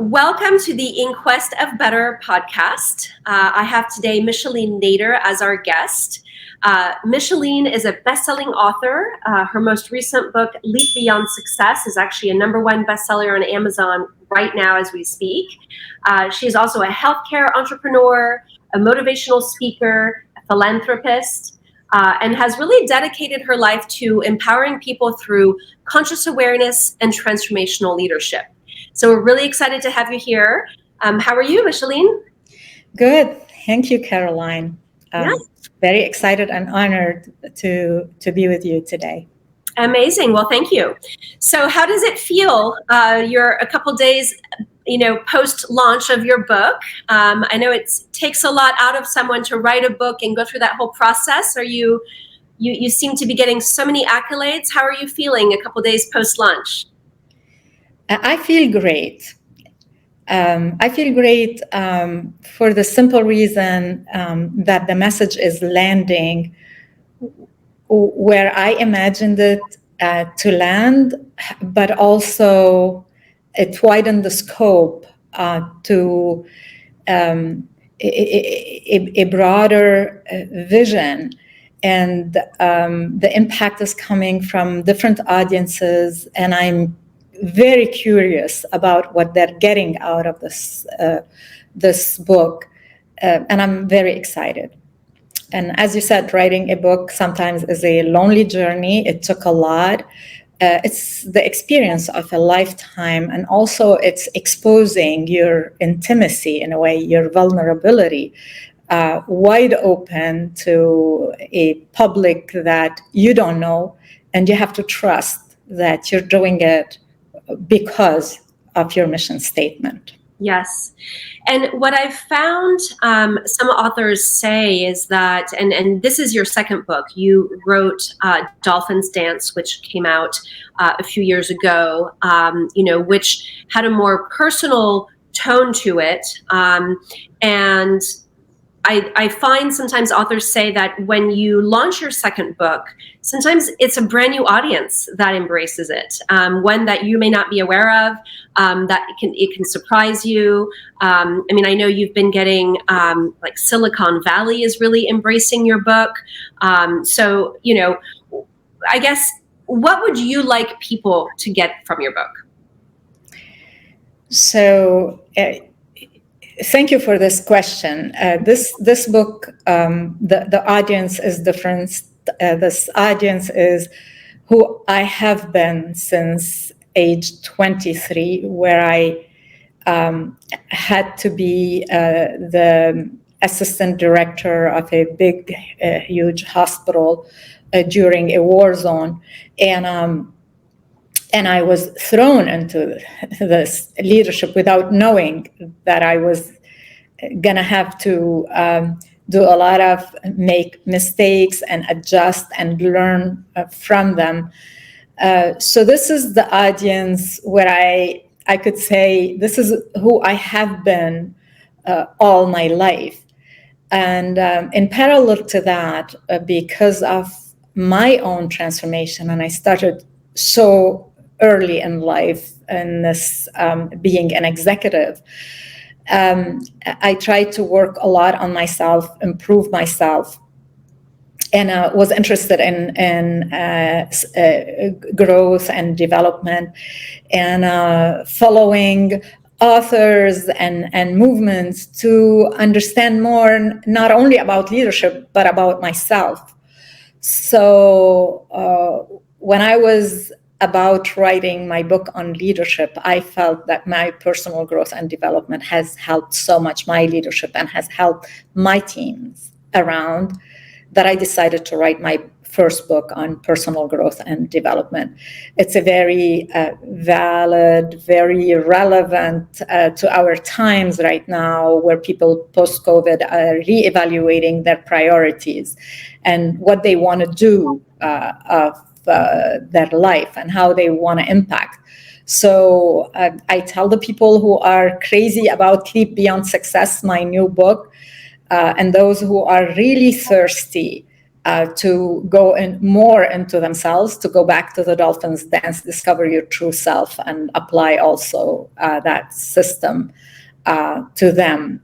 Welcome to the In Quest of Better podcast. I have today Micheline Nader as our guest. Micheline is a best-selling author. Her most recent book, Leap Beyond Success, is actually a #1 bestseller on Amazon right now as we speak. She is also a healthcare entrepreneur, a motivational speaker, a philanthropist, and has really dedicated her life to empowering people through conscious awareness and transformational leadership. So we're really excited to have you here. How are you, Micheline? Good. Thank you, Caroline. Yeah. Very excited and honored to be with you today. Amazing. Well, thank you. So how does it feel? You're a couple days, post-launch of your book. I know it takes a lot out of someone to write a book and go through that whole process. You seem to be getting so many accolades. How are you feeling a couple days post-launch? I feel great. I feel great for the simple reason that the message is landing where I imagined it to land, but also it widened the scope to a broader vision. And the impact is coming from different audiences, and I'm very curious about what they're getting out of this book, and I'm very excited. And as you said, writing a book sometimes is a lonely journey. It took a lot. It's the experience of a lifetime, and also it's exposing your intimacy in a way, your vulnerability, wide open to a public that you don't know, and you have to trust that you're doing it because of your mission statement. Yes. And what I've found some authors say is that, and this is your second book, you wrote Dolphin's Dance, which came out a few years ago, which had a more personal tone to it. And I find sometimes authors say that when you launch your second book, sometimes it's a brand new audience that embraces it, one that you may not be aware of, that it can surprise you. I know you've been getting like Silicon Valley is really embracing your book. I guess, what would you like people to get from your book? So, thank you for this question. This book, the audience is different. This audience is who I have been since age 23, where I had to be the assistant director of a big, huge hospital during a war zone. And I was thrown into this leadership without knowing that I was going to have to do a lot of make mistakes and adjust and learn from them. So this is the audience where I could say this is who I have been all my life. And in parallel to that, because of my own transformation, and I started so early in life in this being an executive, I tried to work a lot on myself, improve myself, and was interested in growth and development, and following authors and movements to understand more, not only about leadership, but about myself. So when I was about writing my book on leadership, I felt that my personal growth and development has helped so much my leadership and has helped my teams around, that I decided to write my first book on personal growth and development. It's a very valid, very relevant to our times right now, where people post-COVID are reevaluating their priorities and what they want to do of their life and how they want to impact. So I tell the people who are crazy about Leap Beyond Success, my new book, and those who are really thirsty to go in more into themselves, to go back to the Dolphin's dance, discover your true self, and apply also that system to them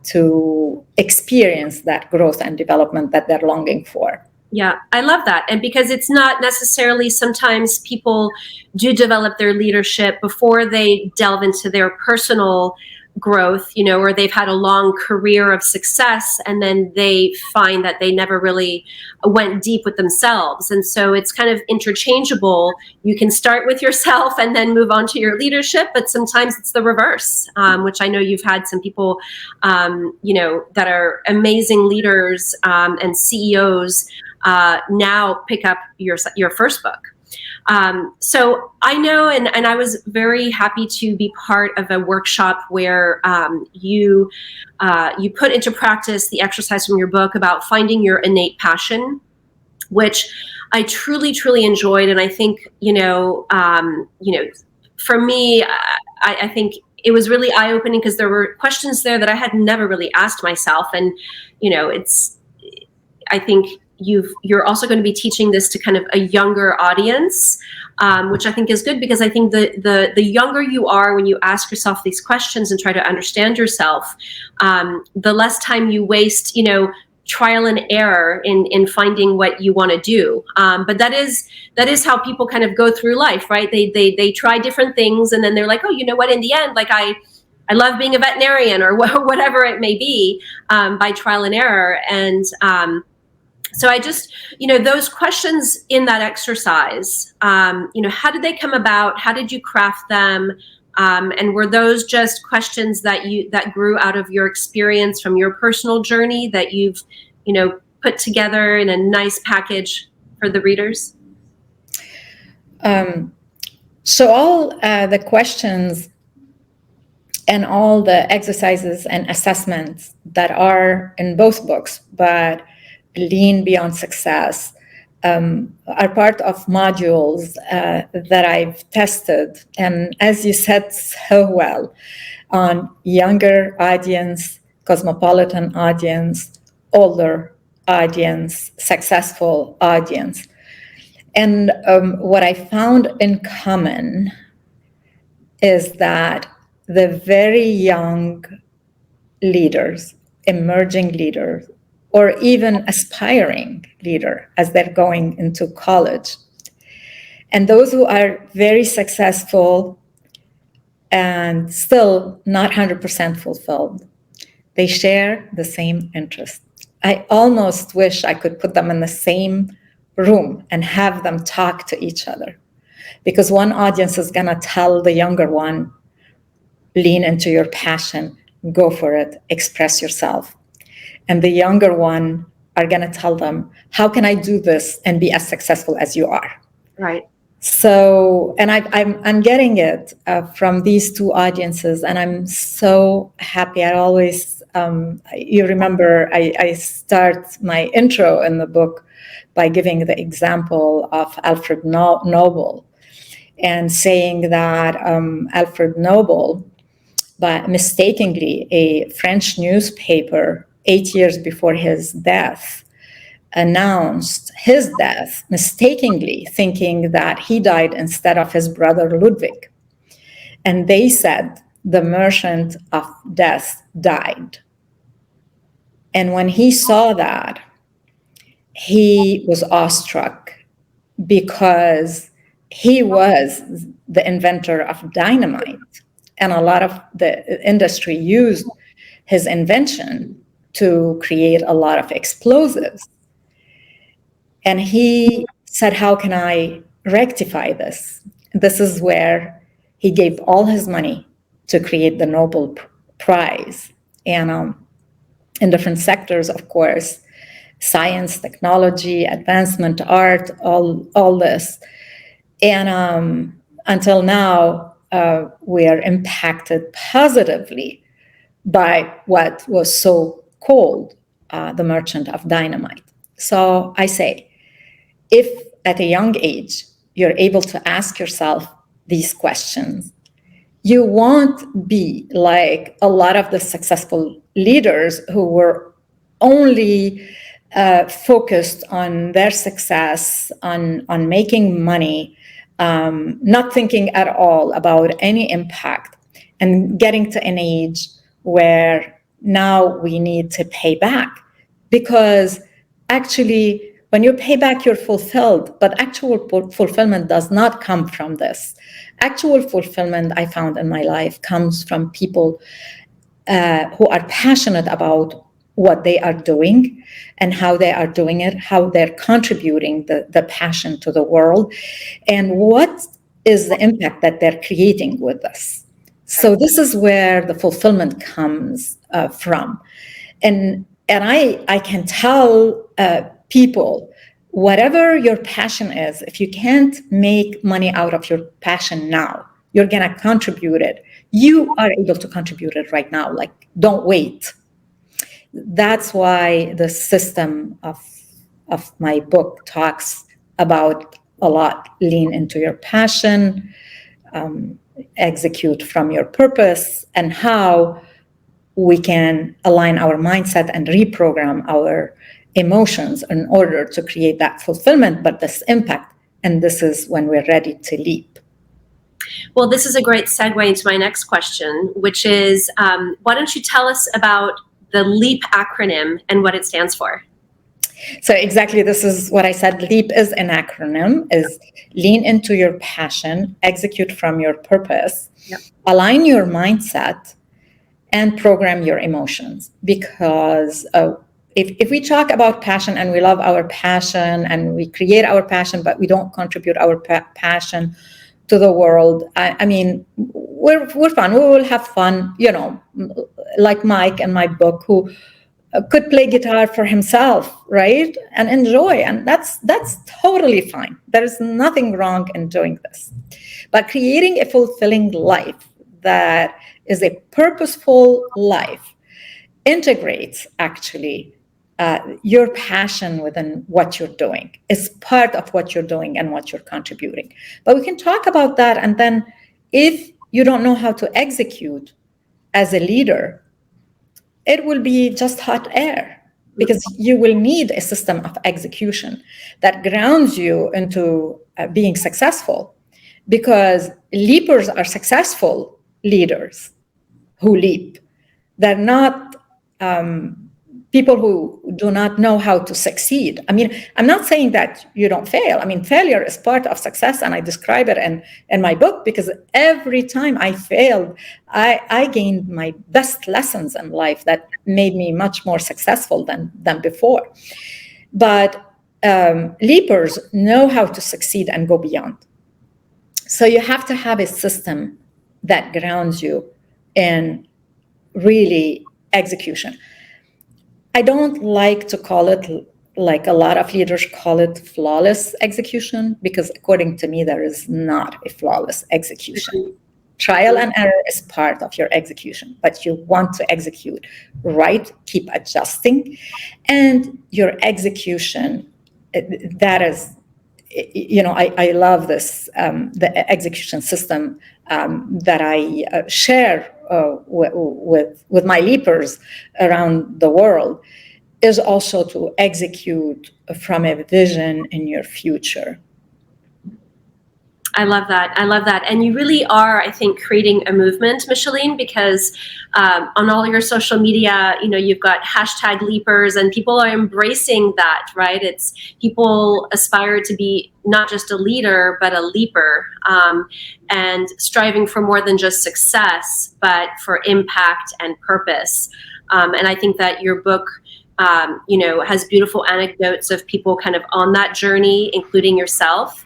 to experience that growth and development that they're longing for. Yeah, I love that. And because it's not necessarily, sometimes people do develop their leadership before they delve into their personal growth, or they've had a long career of success, and then they find that they never really went deep with themselves. And so it's kind of interchangeable. You can start with yourself and then move on to your leadership, but sometimes it's the reverse, which I know you've had some people, that are amazing leaders and CEOs now pick up your first book. So I know, and I was very happy to be part of a workshop where you put into practice the exercise from your book about finding your innate passion, which I truly, truly enjoyed. And I think, for me, I think it was really eye-opening because there were questions there that I had never really asked myself. And, I think you're also going to be teaching this to kind of a younger audience, which I think is good, because I think the younger you are when you ask yourself these questions and try to understand yourself, the less time you waste, trial and error in finding what you want to do. But that is how people kind of go through life, right? They try different things, and then they're like, oh, you know what? In the end, like I love being a veterinarian, or whatever it may be, by trial and error. And so I just, those questions in that exercise, how did they come about? How did you craft them? And were those just questions that grew out of your experience from your personal journey that you've, put together in a nice package for the readers? So all the questions and all the exercises and assessments that are in both books, but Lean Beyond Success, are part of modules that I've tested, and as you said so well, on younger audience, cosmopolitan audience, older audience, successful audience. And what I found in common is that the very young leaders, emerging leaders, or even aspiring leader as they're going into college, and those who are very successful and still not 100% fulfilled, they share the same interest. I almost wish I could put them in the same room and have them talk to each other, because one audience is going to tell the younger one, lean into your passion, go for it, express yourself. And the younger one are going to tell them, how can I do this and be as successful as you are? Right. So, and I'm getting it from these two audiences, and I'm so happy. I always, you remember, I start my intro in the book by giving the example of Alfred Nobel, and saying that Alfred Nobel, but mistakenly, a French newspaper 8 years before his death announced his death, mistakenly thinking that he died instead of his brother Ludwig. And they said the merchant of death died. And when he saw that, he was awestruck, because he was the inventor of dynamite. And a lot of the industry used his invention to create a lot of explosives. And he said, how can I rectify this? This is where he gave all his money to create the Nobel Prize. And in different sectors, of course, science, technology, advancement, art, all this. And until now, we are impacted positively by what was so called the merchant of dynamite. So I say, if at a young age you're able to ask yourself these questions, you won't be like a lot of the successful leaders who were only focused on their success, on making money, not thinking at all about any impact, and getting to an age where now we need to pay back. Because actually, when you pay back, you're fulfilled, but actual fulfillment does not come from this. Actual fulfillment, I found in my life, comes from people who are passionate about what they are doing and how they are doing it, how they're contributing the passion to the world, and what is the impact that they're creating with this. So this is where the fulfillment comes from. And I can tell people, whatever your passion is, if you can't make money out of your passion now, you're going to contribute it. You are able to contribute it right now. Like, don't wait. That's why the system of my book talks about a lot. Lean into your passion, execute from your purpose, and how we can align our mindset and reprogram our emotions in order to create that fulfillment, but this impact. And this is when we're ready to leap. Well, this is a great segue into my next question, which is, why don't you tell us about the LEAP acronym and what it stands for? So exactly, this is what I said. LEAP is an acronym, is lean into your passion, execute from your purpose, align your mindset, and program your emotions. Because if we talk about passion and we love our passion and we create our passion, but we don't contribute our passion to the world, I mean, we're fun. We will have fun, like Mike in my book, who could play guitar for himself, right? And enjoy. And that's totally fine. There is nothing wrong in doing this. But creating a fulfilling life that is a purposeful life integrates actually your passion within what you're doing. Is part of what you're doing and what you're contributing. But we can talk about that. And then if you don't know how to execute as a leader, it will be just hot air, because you will need a system of execution that grounds you into being successful. Because leapers are successful leaders who leap. They're not people who do not know how to succeed. I mean, I'm not saying that you don't fail. I mean, failure is part of success, and I describe it in my book, because every time I failed, I gained my best lessons in life that made me much more successful than before. But leapers know how to succeed and go beyond. So you have to have a system that grounds you in really execution. I don't like to call it, like a lot of leaders call it, flawless execution, because according to me, there is not a flawless execution. Trial and error is part of your execution, but you want to execute right, keep adjusting. And your execution, that is, I love this, the execution system that I share with my leapers around the world, is also to execute from a vision in your future. I love that. I love that. And you really are, I think, creating a movement, Micheline, because on all your social media, you've got hashtag leapers, and people are embracing that, right? It's people aspire to be not just a leader, but a leaper, and striving for more than just success, but for impact and purpose. And I think that your book, has beautiful anecdotes of people kind of on that journey, including yourself.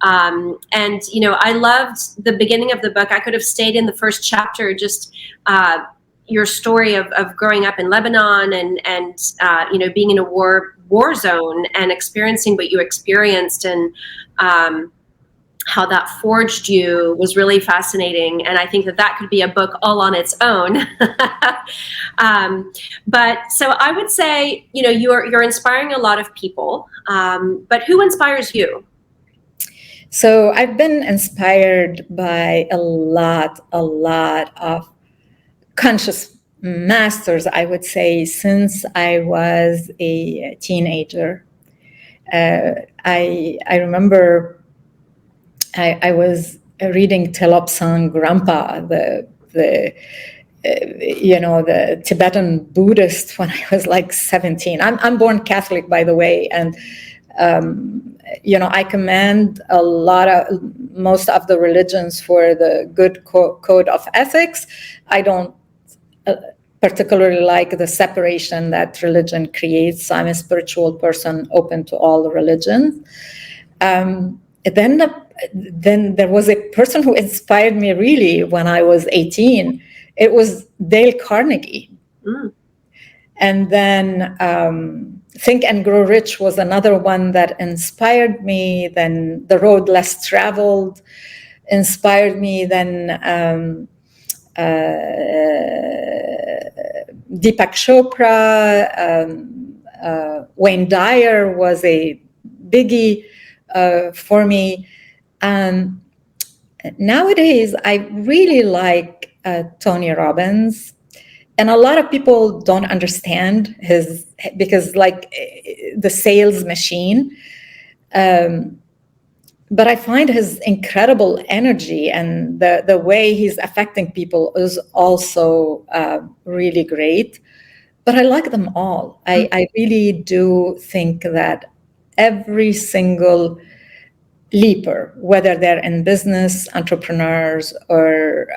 And I loved the beginning of the book. I could have stayed in the first chapter, just your story of growing up in Lebanon and being in a war zone and experiencing what you experienced, and how that forged you was really fascinating. And I think that could be a book all on its own. But so I would say, you're inspiring a lot of people, but who inspires you? So I've been inspired by a lot of conscious masters, I would say, since I was a teenager. I remember I was reading Telopsan Grandpa, the Tibetan Buddhist, when I was like 17. I'm born Catholic, by the way, and I commend most of the religions for the good code of ethics. I don't particularly like the separation that religion creates. I'm a spiritual person, open to all religions. Then there was a person who inspired me really when I was 18. It was Dale Carnegie. Mm. And then Think and Grow Rich was another one that inspired me. Then The Road Less Traveled inspired me. Then Deepak Chopra, Wayne Dyer was a biggie for me. Nowadays, I really like Tony Robbins. And a lot of people don't understand because like the sales machine. But I find his incredible energy and the way he's affecting people is also really great. But I like them all. I really do think that every single leaper, whether they're in business, entrepreneurs, or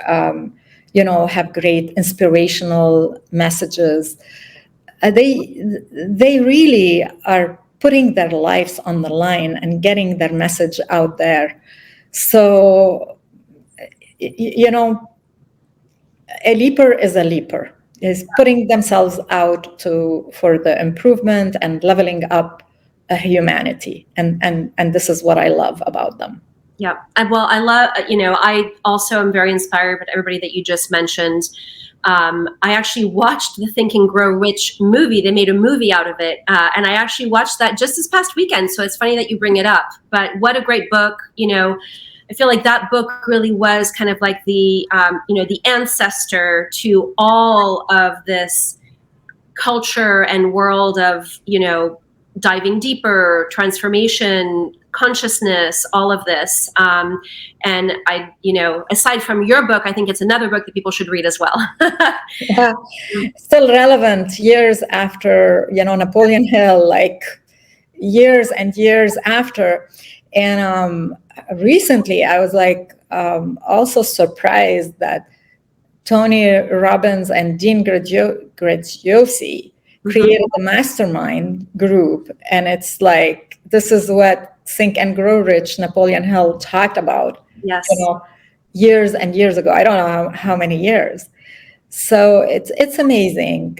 have great inspirational messages, they really are putting their lives on the line and getting their message out there. So, a leaper is a leaper, is putting themselves out for the improvement and leveling up humanity. And this is what I love about them. Yeah. Well, I love, I also am very inspired by everybody that you just mentioned. I actually watched the Think and Grow Rich movie. They made a movie out of it. And I actually watched that just this past weekend. So it's funny that you bring it up. But what a great book. I feel like that book really was kind of like the ancestor to all of this culture and world of, diving deeper, transformation, consciousness, all of this. And I, aside from your book, I think it's another book that people should read as well. Yeah. Still relevant years after, Napoleon Hill, like years and years after. And recently I was like also surprised that Tony Robbins and Dean Graziosi created the mastermind group. And it's like, this is what Think and Grow Rich, Napoleon Hill talked about, yes, years and years ago. I don't know how many years. So it's amazing.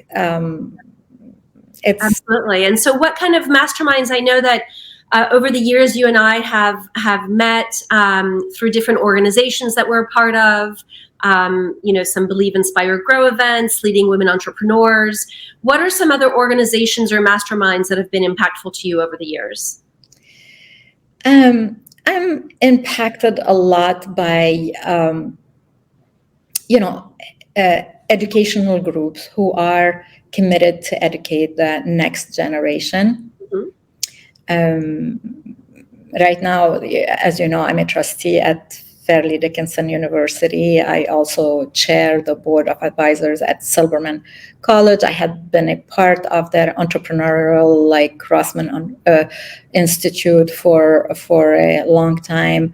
Absolutely. And so what kind of masterminds? I know that over the years, you and I have met through different organizations that we're a part of, some Believe, Inspire, Grow events, leading women entrepreneurs. What are some other organizations or masterminds that have been impactful to you over the years? I'm impacted a lot by, educational groups who are committed to educate the next generation. Right now, as you know, I'm a trustee at Fairleigh Dickinson University. I also chair the board of advisors at Silberman College. I had been a part of their entrepreneurial, like Crossman Institute for a long time.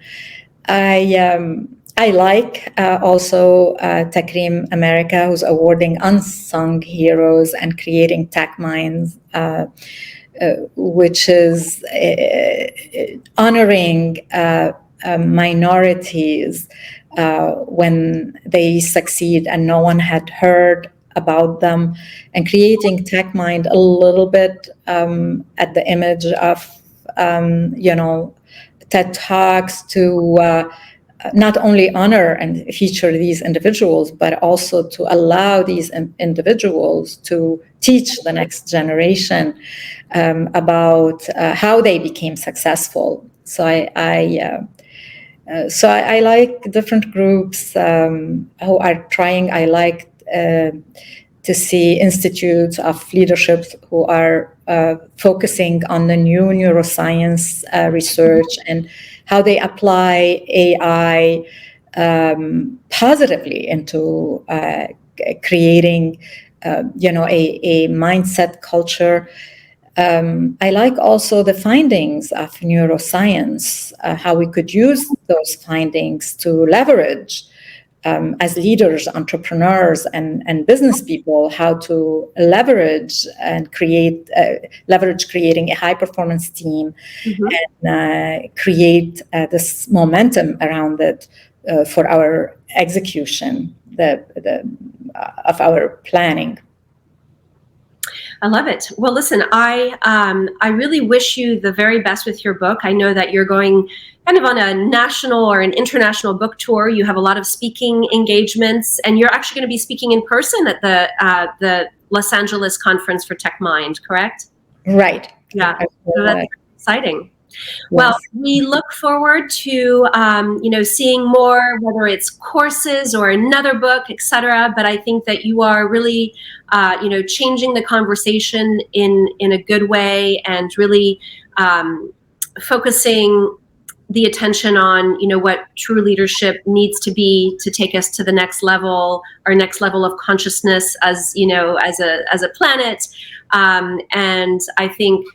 I like also Takrim America, who's awarding unsung heroes and creating tech minds, which is honoring minorities when they succeed and no one had heard about them, and creating tech mind a little bit at the image of TED Talks to not only honor and feature these individuals, but also to allow these individuals to teach the next generation about how they became successful. So I like different groups who are trying. I like to see institutes of leadership who are focusing on the new neuroscience research and how they apply AI positively into creating, a mindset culture. I like also the findings of neuroscience, how we could use those findings to leverage as leaders, entrepreneurs, and business people, how to leverage creating a high performance team, and create this momentum around it for our execution of our planning. I love it. Well, listen, I really wish you the very best with your book. I know that you're going kind of on a national or an international book tour. You have a lot of speaking engagements, and you're actually going to be speaking in person at the Los Angeles conference for Tech Mind, correct? Right. Yeah. So that's exciting. Yes. Well, we look forward to, seeing more, whether it's courses or another book, etc. But I think that you are really, changing the conversation in a good way, and really focusing the attention on, what true leadership needs to be to take us to the next level, our next level of consciousness as a planet. And I think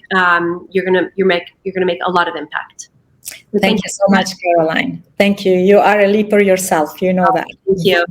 you're gonna make a lot of impact. So thank you so much, Caroline. Thank you. You are a leaper yourself. You know that. Thank you.